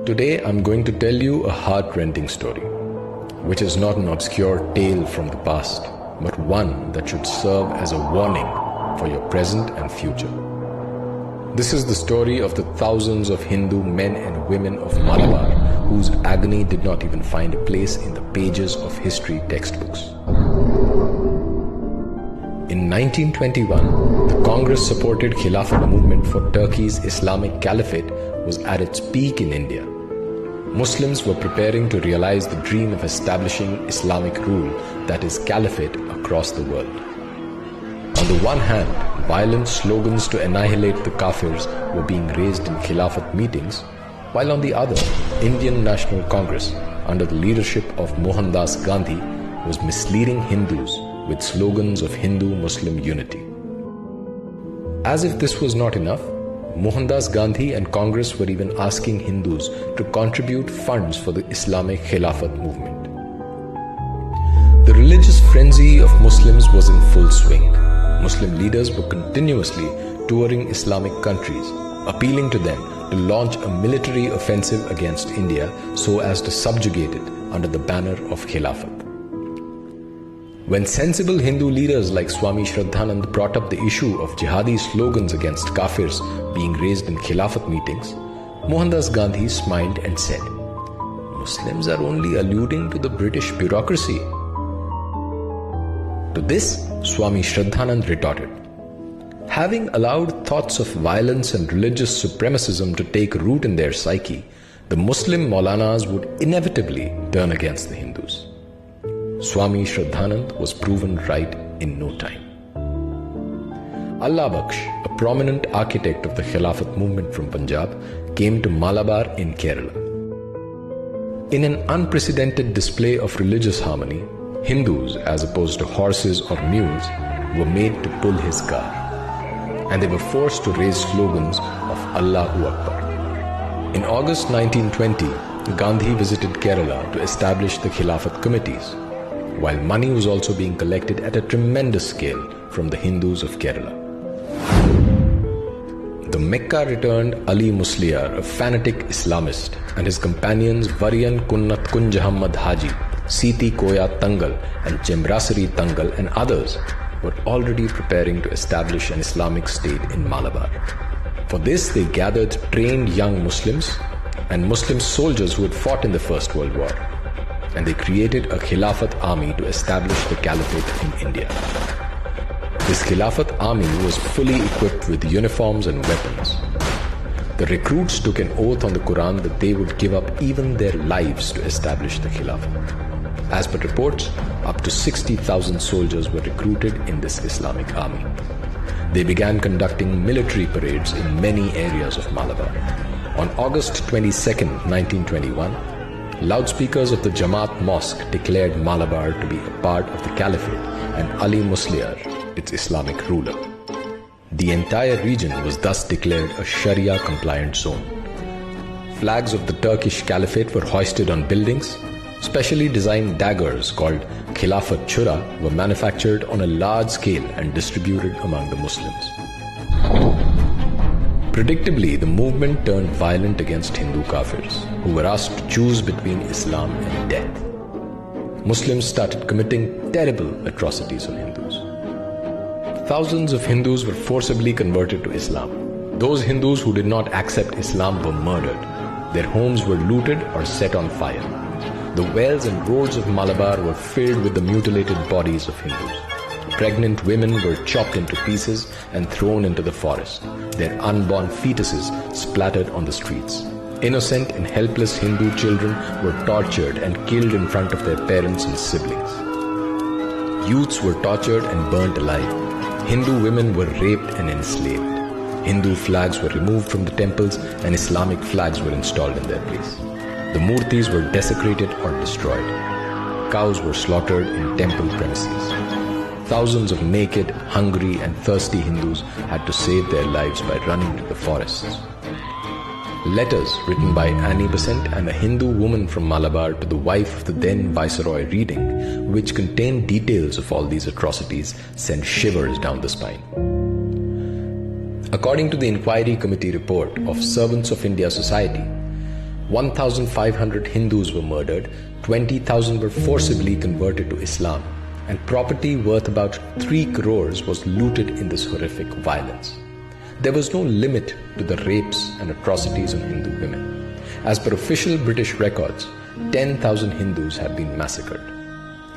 Today I'm going to tell you a heart-rending story, which is not an obscure tale from the past, but one that should serve as a warning for your present and future. This is the story of the thousands of Hindu men and women of Malabar whose agony did not even find a place in the pages of history textbooks. In 1921, the Congress-supported Khilafat movement for Turkey's Islamic Caliphate was at its peak in India. Muslims were preparing to realize the dream of establishing Islamic rule, that is Caliphate, across the world. On the one hand, violent slogans to annihilate the Kafirs were being raised in Khilafat meetings, while on the other, Indian National Congress, under the leadership of Mohandas Gandhi, was misleading Hindus with slogans of Hindu-Muslim unity. As if this was not enough, Mohandas Gandhi and Congress were even asking Hindus to contribute funds for the Islamic Khilafat movement. The religious frenzy of Muslims was in full swing. Muslim leaders were continuously touring Islamic countries, appealing to them to launch a military offensive against India so as to subjugate it under the banner of Khilafat. When sensible Hindu leaders like Swami Shraddhanand brought up the issue of jihadi slogans against Kafirs being raised in Khilafat meetings, Mohandas Gandhi smiled and said, "Muslims are only alluding to the British bureaucracy." To this, Swami Shraddhanand retorted, "Having allowed thoughts of violence and religious supremacism to take root in their psyche, the Muslim Maulanas would inevitably turn against the Hindus." Swami Shraddhanand was proven right in no time. Allah Bakhsh, a prominent architect of the Khilafat movement from Punjab, came to Malabar in Kerala. In an unprecedented display of religious harmony, Hindus, as opposed to horses or mules, were made to pull his car, and they were forced to raise slogans of Allahu Akbar. In August 1920, Gandhi visited Kerala to establish the Khilafat committees, while money was also being collected at a tremendous scale from the Hindus of Kerala. The Mecca-returned Ali Musliar, a fanatic Islamist, and his companions Varian Kunnat Kunjahammad Haji, Siti Koya Tangal, and Chemrasari Tangal, and others were already preparing to establish an Islamic state in Malabar. For this, they gathered trained young Muslims and Muslim soldiers who had fought in the First World War, and they created a Khilafat army to establish the Caliphate in India. This Khilafat army was fully equipped with uniforms and weapons. The recruits took an oath on the Quran that they would give up even their lives to establish the Khilafat. As per reports, up to 60,000 soldiers were recruited in this Islamic army. They began conducting military parades in many areas of Malabar. On August 22, 1921, loudspeakers of the Jamaat Mosque declared Malabar to be a part of the Caliphate and Ali Musliar its Islamic ruler. The entire region was thus declared a Sharia-compliant zone. Flags of the Turkish Caliphate were hoisted on buildings. Specially designed daggers called Khilafat Chura were manufactured on a large scale and distributed among the Muslims. Predictably, the movement turned violent against Hindu Kafirs, who were asked to choose between Islam and death. Muslims started committing terrible atrocities on Hindus. Thousands of Hindus were forcibly converted to Islam. Those Hindus who did not accept Islam were murdered. Their homes were looted or set on fire. The wells and roads of Malabar were filled with the mutilated bodies of Hindus. Pregnant women were chopped into pieces and thrown into the forest, their unborn fetuses splattered on the streets. Innocent and helpless Hindu children were tortured and killed in front of their parents and siblings. Youths were tortured and burnt alive. Hindu women were raped and enslaved. Hindu flags were removed from the temples and Islamic flags were installed in their place. The murtis were desecrated or destroyed. Cows were slaughtered in temple premises. Thousands of naked, hungry and thirsty Hindus had to save their lives by running to the forests. Letters written by Annie Besant and a Hindu woman from Malabar to the wife of the then Viceroy Reading, which contained details of all these atrocities, sent shivers down the spine. According to the Inquiry Committee report of Servants of India Society, 1,500 Hindus were murdered, 20,000 were forcibly converted to Islam, and property worth about 3 crores was looted in this horrific violence. There was no limit to the rapes and atrocities on Hindu women. As per official British records, 10,000 Hindus have been massacred.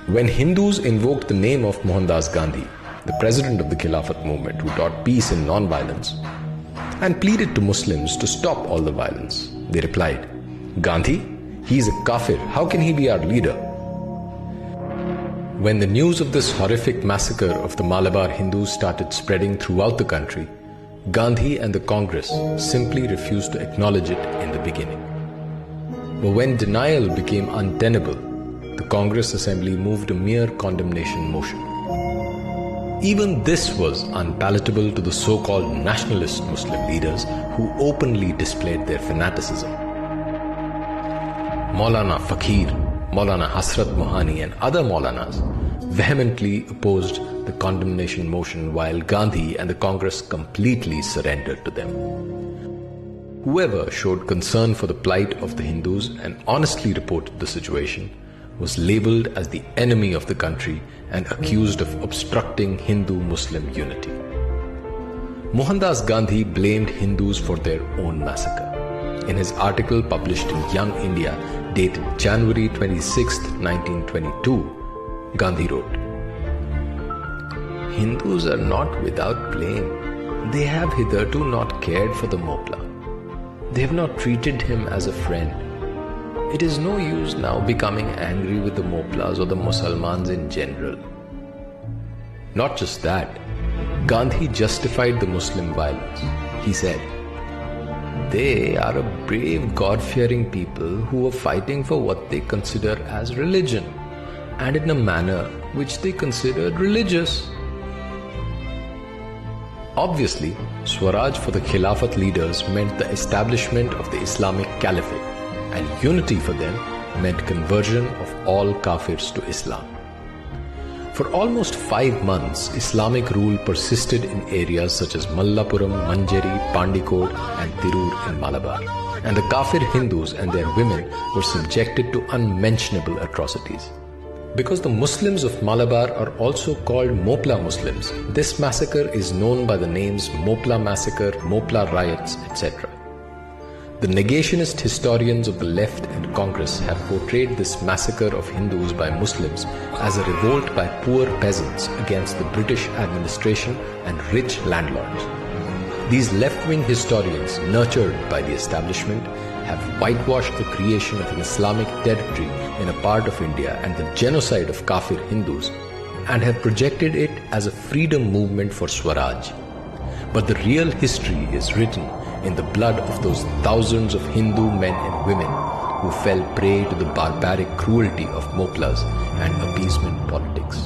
When Hindus invoked the name of Mohandas Gandhi, the president of the Khilafat movement who taught peace and non-violence, and pleaded to Muslims to stop all the violence, they replied, "Gandhi? He is a kafir. How can he be our leader?" When the news of this horrific massacre of the Malabar Hindus started spreading throughout the country, Gandhi and the Congress simply refused to acknowledge it in the beginning. But when denial became untenable, the Congress Assembly moved a mere condemnation motion. Even this was unpalatable to the so-called nationalist Muslim leaders who openly displayed their fanaticism. Maulana Fakir, Maulana Hasrat Mohani and other Maulanas vehemently opposed the condemnation motion while Gandhi and the Congress completely surrendered to them. Whoever showed concern for the plight of the Hindus and honestly reported the situation was labelled as the enemy of the country and accused of obstructing Hindu-Muslim unity. Mohandas Gandhi blamed Hindus for their own massacre. In his article published in Young India, dated January 26, 1922, Gandhi wrote, "Hindus are not without blame. They have hitherto not cared for the Mopla. They have not treated him as a friend. It is no use now becoming angry with the Moplas or the Musalmans in general." Not just that, Gandhi justified the Muslim violence. He said, "They are a brave, God-fearing people who are fighting for what they consider as religion, and in a manner which they considered religious." Obviously, Swaraj for the Khilafat leaders meant the establishment of the Islamic Caliphate, and unity for them meant conversion of all Kafirs to Islam. For almost 5 months, Islamic rule persisted in areas such as Mallapuram, Manjeri, Pandikod and Tirur in Malabar, and the Kafir Hindus and their women were subjected to unmentionable atrocities. Because the Muslims of Malabar are also called Mopla Muslims, this massacre is known by the names Mopla Massacre, Mopla Riots, etc. The negationist historians of the left and Congress have portrayed this massacre of Hindus by Muslims as a revolt by poor peasants against the British administration and rich landlords. These left-wing historians, nurtured by the establishment, have whitewashed the creation of an Islamic territory in a part of India and the genocide of Kafir Hindus, and have projected it as a freedom movement for Swaraj. But the real history is written in the blood of those thousands of Hindu men and women who fell prey to the barbaric cruelty of Moplas and appeasement politics.